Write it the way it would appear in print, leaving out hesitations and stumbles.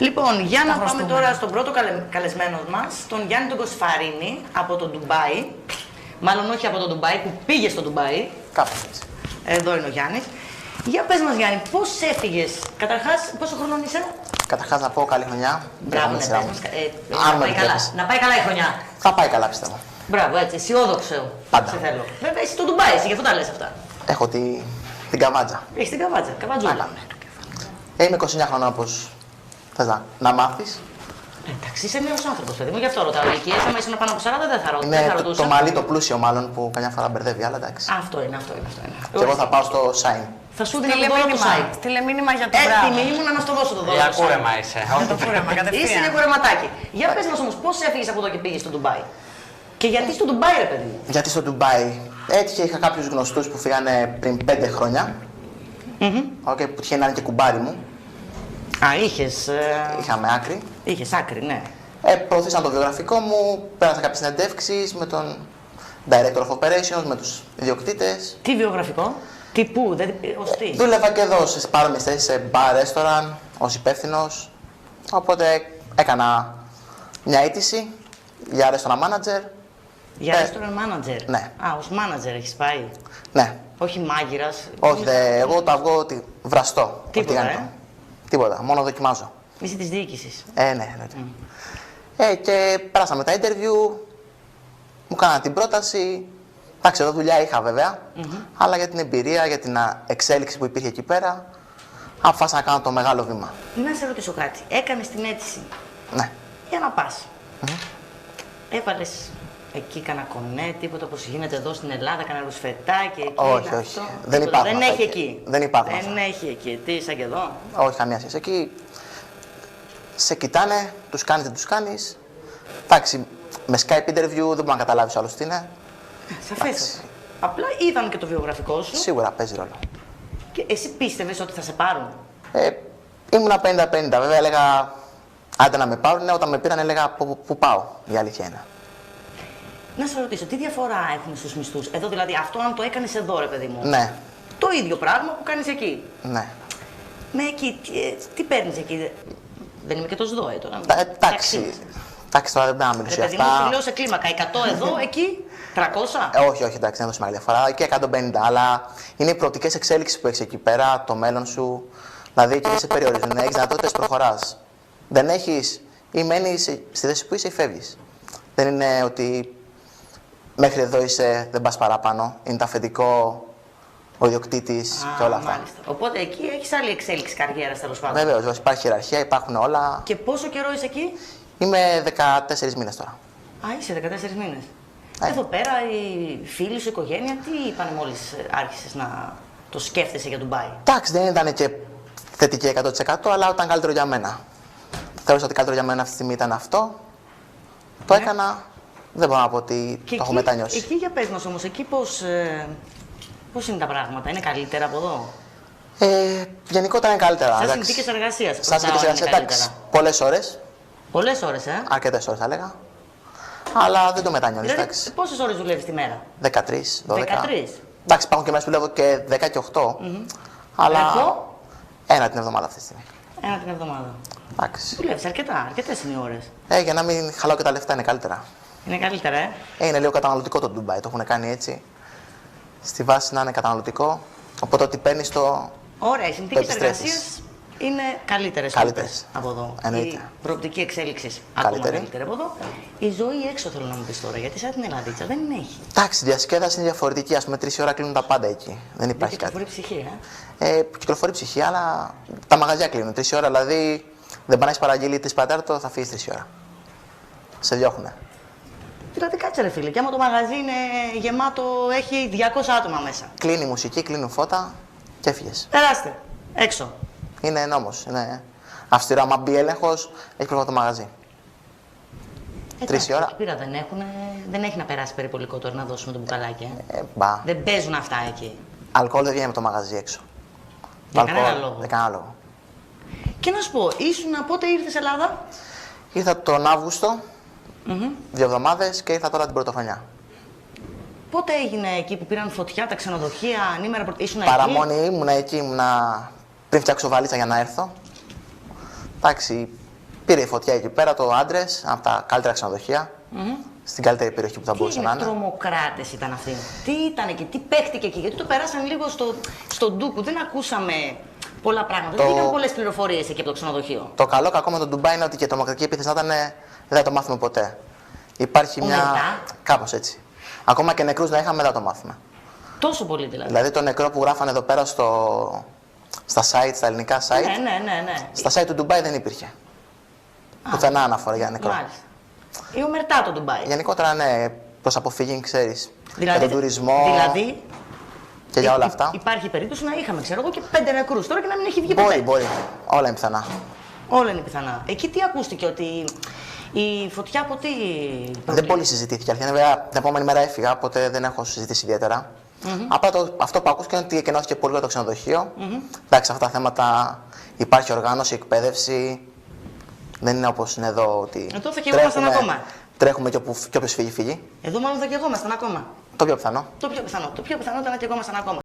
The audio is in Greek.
Λοιπόν, για να πάμε τώρα στον πρώτο καλεσμένο μας, τον Γιάννη τον Κοσφαρίνη από το Ντουμπάι. Μάλλον όχι από το Ντουμπάι, που πήγε στο Ντουμπάι. Κάπως έτσι. Εδώ είναι ο Γιάννης. Για πες μας, Γιάννη, πώς έφυγες? Καταρχάς, πόσο χρονών είσαι? Καταρχάς να πω καλή χρονιά. Μπράβο, ναι, πες μας. Να πάει καλά η χρονιά. Θα πάει καλά, πιστεύω. Μπράβο, έτσι, αισιόδοξο. Πάντα. Σε θέλω. Βέβαια, είσαι στο Ντουμπάι, εσύ, γι' αυτό τα λες αυτά. Έχω την καβάτζα. Έχεις την καβάτζα, καβατζούλα. Είμαι 29 χρόνια, όπως θες να μάθεις. Εντάξει, είσαι νέος άνθρωπος, παιδί μου, γι' αυτό ρωτάω. Ηλικίες, άμα ήσουν πάνω από 40, δεν θα ρωτούσα. Το μαλλί το πλούσιο, μάλλον, που καμιά φορά μπερδεύει, αλλά εντάξει. Αυτό είναι. Και εγώ θα πάω στο Shine. Θα σου δίνω το site. Στείλε μήνυμα για το μπράβο. Έτοιμη ήμουν να στο δώσω το δώρο. Για κούρεμα είσαι. Το κούρεμα, κατευθείαν. Είσαι για κουρεματάκι. Για πες μας όμως, πώς έφυγες από εδώ και πήγες στο Ντουμπάι? Και γιατί στο Ντουμπάι, ρε παιδί μου? Γιατί στο Ντουμπάι έτυχε, είχα κάποιους γνωστούς που φύγανε πριν 5 χρόνια. Που τυχαίνει να είναι και κουμπάρι μου. Α, είχες. Είχαμε άκρη. Είχες άκρη, ναι. Προωθήσαν το βιογραφικό μου, πέρασα κάποιες συνεντεύξεις με τον Director of Operations, με τους ιδιοκτήτες. Τι βιογραφικό? Τι πού, ως τι? Δούλευα και εδώ σε παρόμοιες θέσεις, σε bar, restaurant, ως υπεύθυνος. Οπότε έκανα μια αίτηση για restaurant manager. Για restaurant manager? Ναι. Α, ως manager έχεις πάει? Ναι. Όχι μάγειρας? Όχι, εγώ το αυγό βραστώ. Τίποτα, Τίποτα, μόνο δοκιμάζω. Είσαι της διοίκησης? Ναι. Και πέρασαμε τα interview, μου κάνανε την πρόταση. Εντάξει, εδώ δουλειά είχα βέβαια, αλλά για την εμπειρία, για την εξέλιξη που υπήρχε εκεί πέρα, αποφάσισα να κάνω το μεγάλο βήμα. Να σε ρωτήσω κάτι. Έκανες την αίτηση? Ναι. Για να πας. Έβαλες εκεί κανένα κονέ, τίποτα όπως γίνεται εδώ στην Ελλάδα, κανένα ρουσφετάκι εκεί? Όχι. Δεν υπάρχουν. Δεν έχει εκεί. Δεν υπάρχουν. Δεν έχει εκεί. Τι, σαν και εδώ? Όχι, καμία σχέση. Εκεί σε κοιτάνε, τους κάνεις, δεν τους κάνεις. Εντάξει, με Skype interview δεν μπορεί να καταλάβεις άλλος τι είναι. Σαφέστατα. Απλά είδαν και το βιογραφικό σου. Σίγουρα παίζει ρόλο. Και εσύ πίστευες ότι θα σε πάρουν? Ήμουνα 50-50. Βέβαια έλεγα, άντε να με πάρουν. Όταν με πήραν έλεγα πού πάω. Η αλήθεια είναι. Να σε ρωτήσω, τι διαφορά έχουν στους μισθούς? Εδώ δηλαδή, αυτό αν το έκανες εδώ, ρε παιδί μου. Ναι. Το ίδιο πράγμα που κάνεις εκεί. Ναι. Με εκεί, τι παίρνεις εκεί? Δεν είμαι και το ΣΔΟΕ τώρα. Εντάξει. Εντάξει, τώρα δεν πρέπει να μιλήσω για αυτά. Παιδί μου, αυτά. λέω σε κλίμακα. 100 εδώ, εκεί 300. Όχι, εντάξει, δεν δώσει μεγάλη διαφορά. Εκεί 150. Αλλά είναι οι προοπτικές εξέλιξεις που έχεις εκεί πέρα, το μέλλον σου. Δηλαδή εκεί δεν σε περιορίζουν. Έχεις δυνατότητες, προχωράς. Δεν έχεις ή μένεις στη θέση που είσαι ή φεύγεις. Δεν είναι ότι μέχρι εδώ είσαι, δεν πας παραπάνω. Είναι το αφεντικό, ο ιδιοκτήτης και όλα αυτά. Μάλιστα. Οπότε εκεί έχεις άλλη εξέλιξη καριέρας, τέλος πάντων. Βεβαίως, υπάρχει ιεραρχία, υπάρχουν όλα. Και πόσο καιρό είσαι εκεί? Είμαι 14 μήνες τώρα. Α, είσαι 14 μήνες. Εδώ πέρα οι φίλοι σου, η οικογένεια, τι είπανε μόλις άρχισες να το σκέφτεσαι για Ντουμπάι? Εντάξει, δεν ήταν και θετική 100%, αλλά ήταν καλύτερο για μένα. Θεώρησα ότι καλύτερο για μένα αυτή τη στιγμή ήταν αυτό. Το έκανα, δεν μπορώ να πω ότι το έχω μετανιώσει. Εκεί για πες μας όμως, εκεί πώς είναι τα πράγματα, είναι καλύτερα από εδώ? Γενικότερα είναι καλύτερα. Σαν συνθήκες εργασίας. Σαν συνθήκες εργασίας, εντάξει. Πολλές ώρες. Πολλές ώρες, Αρκετές ώρες θα έλεγα. Αλλά δεν το μετανιώνεις, δηλαδή, εντάξει. πόσες ώρες δουλεύεις τη μέρα? 13, 12. 13. Εντάξει, υπάρχουν και μέρες που δουλεύω και 10 και 8. Αλλά Εγώ? ένα την εβδομάδα αυτή τη στιγμή. Ένα την εβδομάδα. Εντάξει. Δουλεύεις αρκετές είναι οι ώρες. Για να μην χαλάω και τα λεφτά είναι καλύτερα. Είναι καλύτερα, Είναι λίγο καταναλωτικό το Ντουμπάι, το έχουν κάνει έτσι. Στη βάση να είναι καταναλωτικό. Οπότε ό,τι παίρνεις το. Ωραία, οι συνθήκες εργασίας είναι καλύτερες από εδώ. Εννοείται. Η προοπτική εξέλιξη ακόμα καλύτερη από εδώ. Η ζωή έξω θέλω να μου πεις τώρα, γιατί σαν την Ελλαδίτσα δεν έχει. Εντάξει, η διασκέδαση είναι διαφορετική. Ας πούμε, 3 ώρα κλείνουν τα πάντα εκεί. Δεν υπάρχει κάτι. Κυκλοφορεί ψυχή, Κυκλοφορεί ψυχή, αλλά τα μαγαζιά κλείνουν 3 ώρα. Δηλαδή δεν πάνε να έχει παραγγείλει 3 πατέρτο, θα φύγει 3 ώρα. Σε διώχουνε. Δηλαδή κάτσε ρε φίλε, και άμα το μαγαζί είναι γεμάτο, έχει 200 άτομα μέσα. Κλείνει η μουσική, κλείνουν φώτα και έφυγες. Περάστε, έξω. Είναι νόμος, είναι αυστηρό. Άμα μπει έλεγχος, έχει πρόβλημα το μαγαζί. 3 η ώρα. Πήρα, δεν έχει να περάσει περιπολικό τώρα να δώσουμε το μπουκαλάκι. Δεν παίζουν αυτά εκεί. Αλκοόλ δεν βγαίνει με το μαγαζί έξω. Για κανένα λόγο. Δεν κανένα λόγο. Και να σου πω, πότε ήρθες Ελλάδα? Ήρθα τον Αύγουστο, 2 εβδομάδες και ήρθα τώρα την πρωτοχρονιά. Πότε έγινε εκεί που πήραν φωτιά τα ξενοδοχεία, ανήμερα ήσουν εκεί? Παραμονή ήμουνα εκεί, πριν φτιάξω βαλίτσα για να έρθω. Εντάξει, Πήρε η φωτιά εκεί πέρα, το Άντρες, από τα καλύτερα ξενοδοχεία. Στην καλύτερη περιοχή που θα μπορούσε να είναι. Τι τρομοκράτες ήταν αυτοί. Τι ήταν εκεί, τι παίχτηκε εκεί. Γιατί το περάσαν λίγο στον ντούκου. Δεν ακούσαμε πολλά πράγματα. Δεν είχαν πολλές πληροφορίες εκεί από το ξενοδοχείο. Το καλό κακό με τον Ντουμπάι είναι ότι και η τρομοκρατική επίθεση να ήταν. Δεν θα το μάθουμε ποτέ. Υπάρχει μια. Κάπως έτσι. Ακόμα και νεκρούς να είχαμε, δεν θα το μάθουμε. Τόσο πολύ δηλαδή. Δηλαδή το νεκρό που γράφανε εδώ πέρα στα site, στα ελληνικά site. Ναι. Στα site του Ντουμπάι δεν υπήρχε. Πουθενά αναφορά για νεκρό. Μάλιστα. Ή ομερτά το Ντουμπάι. Γενικότερα, ναι, προς αποφύγη, ξέρεις. Δηλαδή, για τον τουρισμό. Δηλαδή. Και για όλα αυτά. Υπάρχει περίπτωση να είχαμε, ξέρω εγώ, και 5 νεκρούς τώρα και να μην έχει βγει ποτέ. Μπορεί. Όλα είναι πιθανά. Όλα είναι πιθανά. Εκεί τι ακούστηκε, ότι η φωτιά από τι. Δεν πολύ συζητήθηκε. Αλήθεια, βέβαια, την επόμενη μέρα έφυγα, οπότε δεν έχω συζητήσει ιδιαίτερα. Απλά αυτό που ακούστηκε είναι ότι εκενώθηκε πολύ το ξενοδοχείο. Εντάξει, αυτά τα θέματα υπάρχει οργάνωση, εκπαίδευση. Δεν είναι όπως είναι εδώ ότι. Εδώ θα καιγόμασταν ακόμα. Τρέχουμε και όποιος φύγει, φύγει. Εδώ μάλλον θα καιγόμασταν ακόμα. Το πιο πιθανό. Το πιο πιθανό ήταν να καιγόμασταν ακόμα.